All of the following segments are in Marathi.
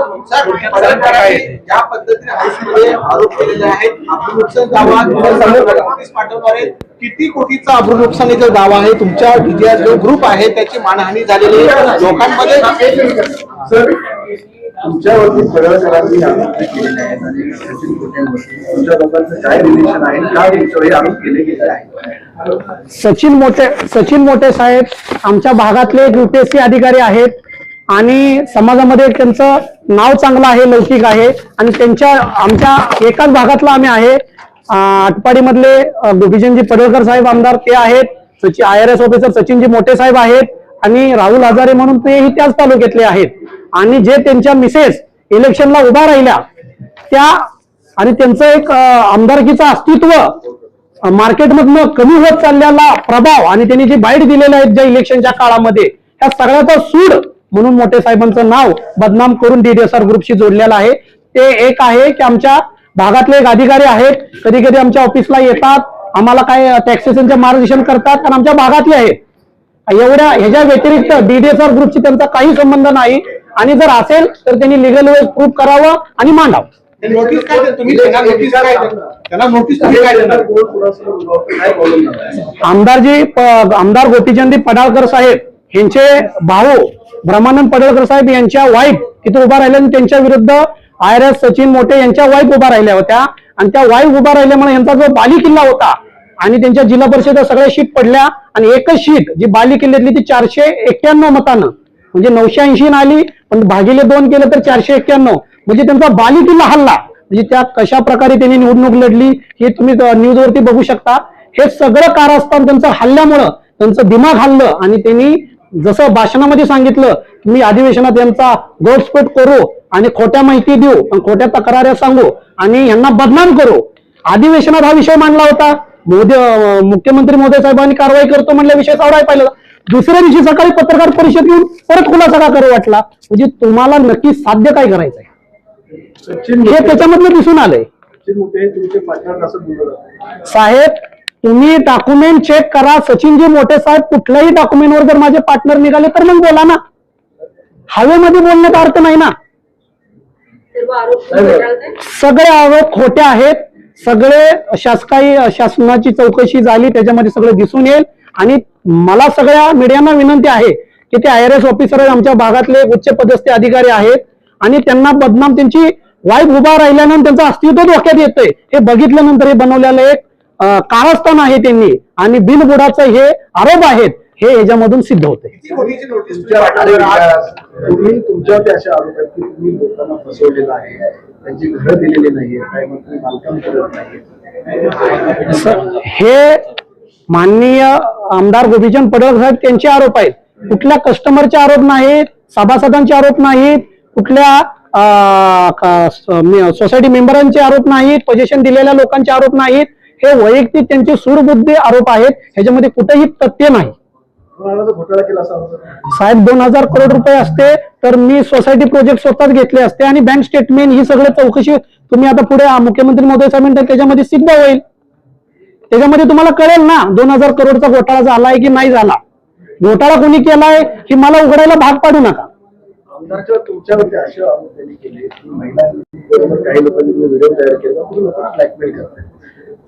ज्या पद्धतीने हाऊसमध्ये आरोप केलेले आहेत, अब्रू नुकसान दावा नोटीस पाठवणार आहे, किती कोटीचा अब्रू नुकसानीचा दावा आहे, तुमच्या जो ग्रुप आहे त्याची मानहानी झालेली आहे लोकांमध्ये. सर, तुमच्यावरती पडळकरांनी आरोप केलेले आहेत आणि सचिन मोठेंवरती तुमच्या लोकांचं काय रिलेशन आहे, का तुमच्यावर आरोप केले गेले आहेत? सचिन मोठे साहेब आमच्या भागातले एक UPSC अधिकारी आहेत आणि समाजामध्ये त्यांचं नाव चांगलं आहे, लौकिक आहे आणि त्यांच्या आमच्या एकाच भागातला आम्ही आहे. आटपाडी मधले गोपीचंदजी पडळकर साहेब आमदार ते आहेत, IRS ऑफिसर सचिनजी मोठे साहेब आहेत आणि राहुल हजारे म्हणून तेही त्याच तालुक्यातले आहेत. आणि जे त्यांच्या मिसेस इलेक्शनला उभा राहिल्या त्या आणि त्यांचं एक आमदारकीचं अस्तित्व मार्केटमधनं कमी होत चाललेला प्रभाव आणि त्यांनी जे बाईट दिलेले आहेत ज्या इलेक्शनच्या काळामध्ये त्या सगळ्याचा सूड म्हणून मोठे साहेबांचं नाव बदनाम करून DDSR ग्रुपशी जोडलेलं आहे. ते एक आहे की आमच्या भागातले एक अधिकारी आहेत, कधी कधी आमच्या ऑफिसला येतात, आम्हाला काय टॅक्सेशनचे मार्गदर्शन करतात आणि आमच्या भागातले आहेत. एवढ्या ह्याच्या व्यतिरिक्त DDSR ग्रुपशी त्यांचा काही संबंध नाही आणि जर असेल तर त्यांनी लिगल वेज प्रूफ करावं आणि मांडावं. नोटीस काय तुम्ही त्यांना नोटीस काय देणार? आमदार गोपीचंदजी पडळकर साहेब यांचे भाऊ ब्रह्मानंद पडळकर साहेब यांच्या वाईफ तिथे उभा राहिल्या आणि त्यांच्या विरुद्ध IRS सचिन मोठे यांच्या वाईफ उभा राहिल्या होत्या आणि त्या वाईफ उभा राहिल्यामुळे यांचा जो बाली किल्ला होता आणि त्यांच्या जिल्हा परिषद सगळ्या शीट पडल्या आणि एकच शीट जी बाली किल्ल्यातली ती 491 मतानं म्हणजे 980 आली, पण भागिले 2 केलं तर 491 म्हणजे त्यांचा बाली किल्ला हल्ला. म्हणजे त्या कशा प्रकारे त्यांनी निवडणूक लढली हे तुम्ही न्यूजवरती बघू शकता. हे सगळं कारस्थान त्यांचं हल्ल्यामुळं त्यांचं दिमाग हल्लं आणि त्यांनी जसं भाषणामध्ये सांगितलं तुम्ही अधिवेशनात यांचा घोडस्फोट करू आणि खोट्या माहिती देऊ आणि खोट्या तक्राऱ्या सांगू आणि यांना बदनाम करू. अधिवेशनात हा विषय मांडला होता. मुख्यमंत्री महोदय साहेबांनी कारवाई करतो म्हणल्या विषय सावराय पाहिलं. दुसऱ्या दिवशी सकाळी पत्रकार परिषद घेऊन परत खुलासा का करू वाटला? म्हणजे तुम्हाला नक्की साध्य काय करायचंय हे त्याच्यामधलं दिसून आलंय. साहेब तुम्ही डॉक्युमेंट चेक करा. सचिनजी मोठे साहेब कुठल्याही डॉक्युमेंटवर जर माझे पार्टनर निघाले तर मग बोला ना. हवेमध्ये बोलण्याचा अर्थ नाही ना. सगळे आरोप खोटे आहेत. सगळे शासनाची चौकशी झाली त्याच्यामध्ये सगळं दिसून येईल आणि मला सगळ्या मीडियांना विनंती आहे की ते IRS ऑफिसर आमच्या भागातले उच्च पदस्थ अधिकारी आहेत आणि त्यांना बदनाम त्यांची वाईफ उभा राहिल्यानंतर त्यांचं अस्तित्व धोक्यात येतंय हे बघितल्यानंतर हे बनवलेलं एक कारस्थान आहे त्यांनी आणि बिनबुडाचं हे आरोप आहेत हे याच्यामधून सिद्ध होते. तुमच्यावरती असे आरोप आहेत की तुम्ही लोकांना फसवलेलं आहे, त्यांची घरं दिलेली नाहीये, काही मंत्री मालकांना करत नाही. हे माननीय आमदार गोपीचंद पडळकर साहेब त्यांचे आरोप आहेत. कुठल्या कस्टमरचे आरोप नाहीत, सभासदांचे आरोप नाहीत, कुठल्या सोसायटी मेंबरांचे आरोप नाहीत, पोझिशन दिलेल्या लोकांचे आरोप नाहीत. हे वैयक्तिक त्यांचे सूडबुद्धी आरोप आहेत. ह्याच्यामध्ये कुठेही तथ्य नाही. घोटाळा केला साहेब 2000 करोड रुपये असते तर मी सोसायटी प्रोजेक्ट स्वतःच घेतले असते आणि बँक स्टेटमेंट ही सगळं चौकशी तुम्ही आता पुढे मुख्यमंत्री महोदय साहेब म्हणतात त्याच्यामध्ये सिद्ध होईल. त्याच्यामध्ये तुम्हाला कळेल ना 2000 करोडचा घोटाळा झालाय की नाही झाला. घोटाळा कोणी केलाय की मला उघडायला भाग पाडू नका. तुमच्यावरती असे आरोप त्यांनी केले की महिलांबरोबर काही लोकांनी व्हिडिओ तयार केला, तुम्ही लोकांना ब्लॅकमेल करताय.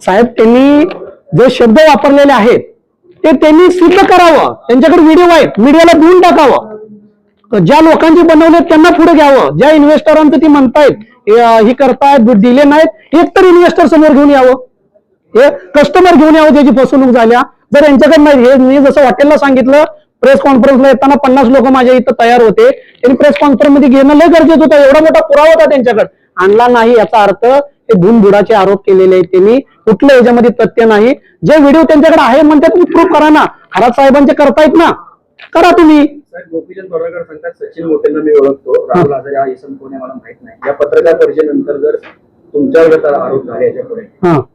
साहेब त्यांनी जे शब्द वापरलेले आहेत ते त्यांनी सिद्ध करावं. त्यांच्याकडे व्हिडिओ आहेत, मीडियाला देऊन टाकावं. ज्या लोकांची बनवले त्यांना पुढे घ्यावं. ज्या इन्व्हेस्टरांचं ती म्हणतायत ही करतायत दिले नाहीत एकतर इन्व्हेस्टर समोर घेऊन यावं, हे कस्टमर घेऊन यावं ज्याची फसवणूक झाल्या. जर यांच्याकडे नाही हे मी जसं हॉटेलला सांगितलं प्रेस कॉन्फरन्सला येताना 50 लोक माझ्या इथं तयार होते. त्यांनी प्रेस कॉन्फरन्स मध्ये घेणं लय गरजेचं होतं. एवढा मोठा पुरावा होता त्यांच्याकडे, आणला नाही. याचा अर्थ हे बिनबुडाचे आरोप केलेले आहेत त्यांनी. कुठलं याच्यामध्ये तथ्य नाही. जे व्हिडिओ त्यांच्याकडे आहे म्हणतात तुम्ही प्रूफ करा ना. खरात साहेबांचे करतायत ना, करा तुम्ही. गोपीचंद पडळकर सांगतात सचिन मोठेंना मी ओळखतो, राहुल हजारे हा इसम कोण आहे मला माहित नाही. या पत्रकार परिषदेनंतर जर तुमच्यावर आरोप झाले याच्यापुढे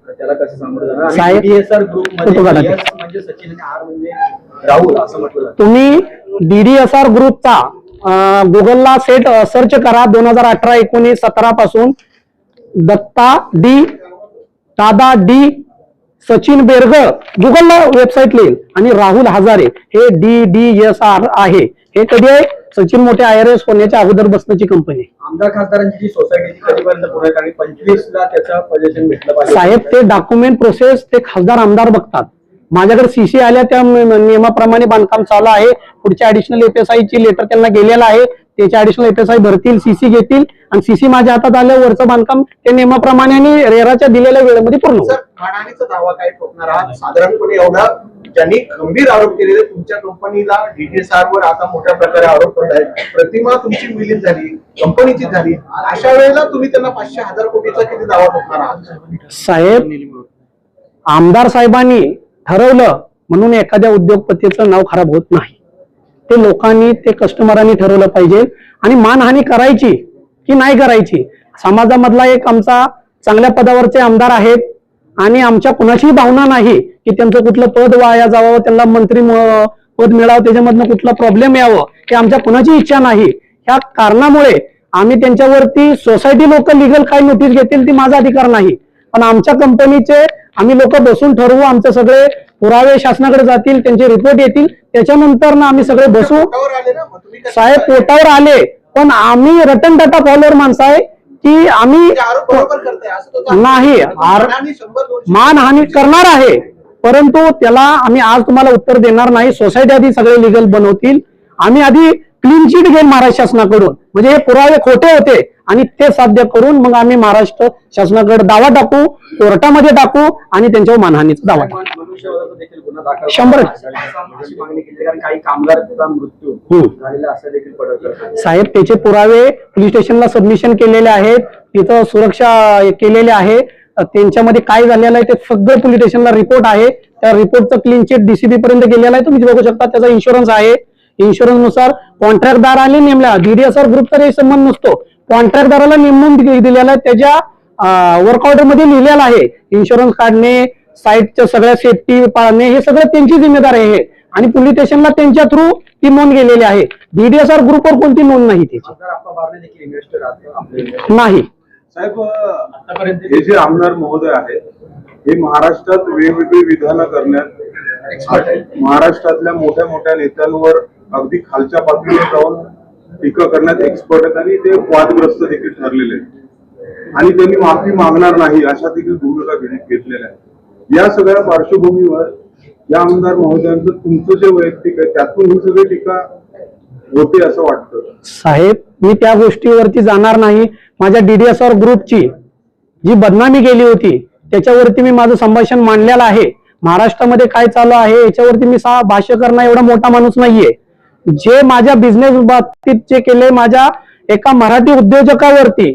त्याला कसं सामोरं जाणार? DDSR ग्रुप मध्ये एस म्हणजे सचिन आणि आर म्हणजे राहुल असं म्हटलं. तुम्ही DDSR ग्रुपचा गुगलला सर्च करा. 2018, 19, 17 पासून दत्ता डी, दादा डी, सचिन बेरगळ गुगलला वेबसाईट लिहिल आणि राहुल हजारे हे DDSR आहे. हे कधी आहे, सचिन मोठे IRS होण्याच्या अगोदर बसण्याची कंपनी आहे. आमदार खासदारांची जी सोसायटीची कधीपर्यंत पूर्ण कारण 25ला त्याचं पोझिशन भेटलं पाहिजे. साहेब, ते डॉक्युमेंट प्रोसेस ते खासदार आमदार बघतात. माझ्याकडे CC आल्या, त्या नियमाप्रमाणे बांधकाम चालू आहे. पुढच्या ऍडिशनल FSI ची लेटर त्यांना गेलेलं आहे. त्याच्या ऍडिशनल FSI भरतील, CC घेतील आणि CC माझ्या हातात आल्या, वरचं बांधकाम ते नियमाप्रमाणे आणि रेराच्या दिलेल्या वेळेमध्ये पूर्ण होईल. सर, मानहानीचा दावा काय ठोकणार आहात? साधारणपणे एवढा ज्यांनी गंभीर आरोप केलेले तुमच्या कंपनीला DDSR वर आता मोठ्या प्रकारे आरोप होत आहेत. प्रतिमा तुमची विलीन झाली, कंपनीची झाली, अशा वेळेला तुम्ही त्यांना 500,000 कोटीचा किती दावा ठोकणार आहात? साहेब, आमदार साहेबांनी ठरवलं म्हणून एखाद्या उद्योगपतीचं नाव खराब होत नाही. ते लोकांनी, ते कस्टमरांनी ठरवलं पाहिजे. आणि मानहानी करायची की नाही करायची, समाजामधला एक आमचा चांगल्या पदावरचे आमदार आहेत आणि आमच्या कुणाचीही भावना नाही की त्यांचं कुठलं पद वाया जावं, त्यांना मंत्री पद मिळावं, त्याच्यामधनं कुठला प्रॉब्लेम यावं, हे आमच्या कुणाची इच्छा नाही. ह्या कारणामुळे आम्ही त्यांच्यावरती सोसायटी लोक लिगल काय नोटीस घेतील ती माझा अधिकार नाही. पण आमच्या कंपनीचे आम्ही लोक बसून ठरवू, आमचे सगळे पुरावे शासनाकडे जातील, त्यांचे रिपोर्ट येतील, त्याच्यानंतर ना आम्ही सगळे बसू. पोटावर आले ना, मग तुम्ही साहेब, पोटावर आले, पण आम्ही रतन टाटा फॉलोअर माणसं आहे की आम्ही ते आरोप बरोबर करताय असं तो दावा. नाही, मानहानी 100-200 मानहानी करणार आहे, परंतु त्याला आम्ही आज तुम्हाला उत्तर देणार नाही. सोसायटी आधी सगळे लिगल बनवतील. आम्ही आधी क्लीन चिट घेईल महाराष्ट्र शासनाकडून, म्हणजे हे पुरावे खोटे होते आणि ते साध्य करून मग आम्ही महाराष्ट्र शासनाकडे दावा टाकू, कोर्टामध्ये टाकू आणि त्यांच्यावर मानहानीचा दावा टाकू. मनुष्यवधाचा देखील गुन्हा दाखल 100%. अशी मागणी केली, कारण काही कामगारांचा मृत्यू झालेला असं देखील पडत. साहेब, त्याचे पुरावे पोलीस स्टेशनला सबमिशन केलेले आहेत, तिथं सुरक्षा केलेले आहे. त्यांच्यामध्ये काय झालेलं आहे ते सगळं पोलीस स्टेशनला रिपोर्ट आहे. त्या रिपोर्टचं क्लीन चिट DCP पर्यंत गेलेला आहे, तुम्ही बघू शकता. त्याचा इन्शुरन्स आहे. इन्शुरन्स नुसार कॉन्ट्रॅक्टदाराने नेमला, DDSR ग्रुपचा काही संबंध नसतो. कॉन्ट्रॅक्टदाराला नेमून दिलेला आहे, त्याच्या वर्क ऑर्डर मध्ये लिहिलेलं आहे. इन्शुरन्स काढणे, साईटच्या सगळ्या सेफ्टी पाळणे, हे सगळं त्यांची जिम्मेदारी आहे आणि पोलीस स्टेशनला त्यांच्या थ्रू ती नोंद गेलेली आहे. DDSR ग्रुपवर कोणती नोंद नाही त्याची. देखील इन्व्हेस्टर नाही. साहेब, हे जे आमदार महोदय आहेत हे महाराष्ट्रात वेगवेगळी विधानं करण्यात, महाराष्ट्रातल्या मोठ्या मोठ्या नेत्यांवर अगदी खालच्या पातळीवर जाऊन टीका करण्यात एक्सपर्ट आहेत आणि ते वादग्रस्त देखील ठरलेले आहेत आणि त्यांनी माफी मागणार नाही अशा देखील भूमिका घेतलेल्या आहेत. या सगळ्या पार्श्वभूमीवर या आमदार महोदयांचं तुमचं जे वैयक्तिक आहे त्यातून ही सगळी टीका होते असं वाटतं? साहेब, मी त्या गोष्टीवरती जाणार नाही. माझ्या DDSR ग्रुपची जी बदनामी गेली होती त्याच्यावरती मी माझं संभाषण मांडलेलं आहे. महाराष्ट्रामध्ये काय चालू आहे याच्यावरती मी भाष्य करणं एवढा मोठा माणूस नाहीये. जे माझ्या बिझनेस बाबतीत जे केले, माझ्या एका मराठी उद्योजकावरती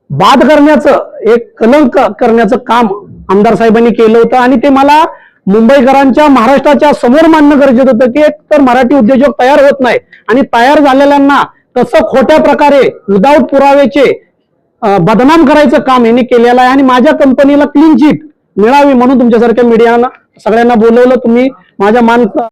बाद करण्याचं, एक कलंक करण्याचं काम आमदार साहेबांनी केलं होतं आणि ते मला मुंबईकरांच्या, महाराष्ट्राच्या समोर मांडणं गरजेचं होतं की एक तर मराठी उद्योजक तयार होत नाही आणि तयार झालेल्यांना कसं खोट्या प्रकारे विदाऊट पुराव्याचे बदनाम करायचं काम यांनी केलेलं आहे आणि माझ्या कंपनीला क्लीन चिट मिळावी म्हणून तुमच्यासारख्या मीडियानं सगळ्यांना बोलवलं. तुम्ही माझ्या मान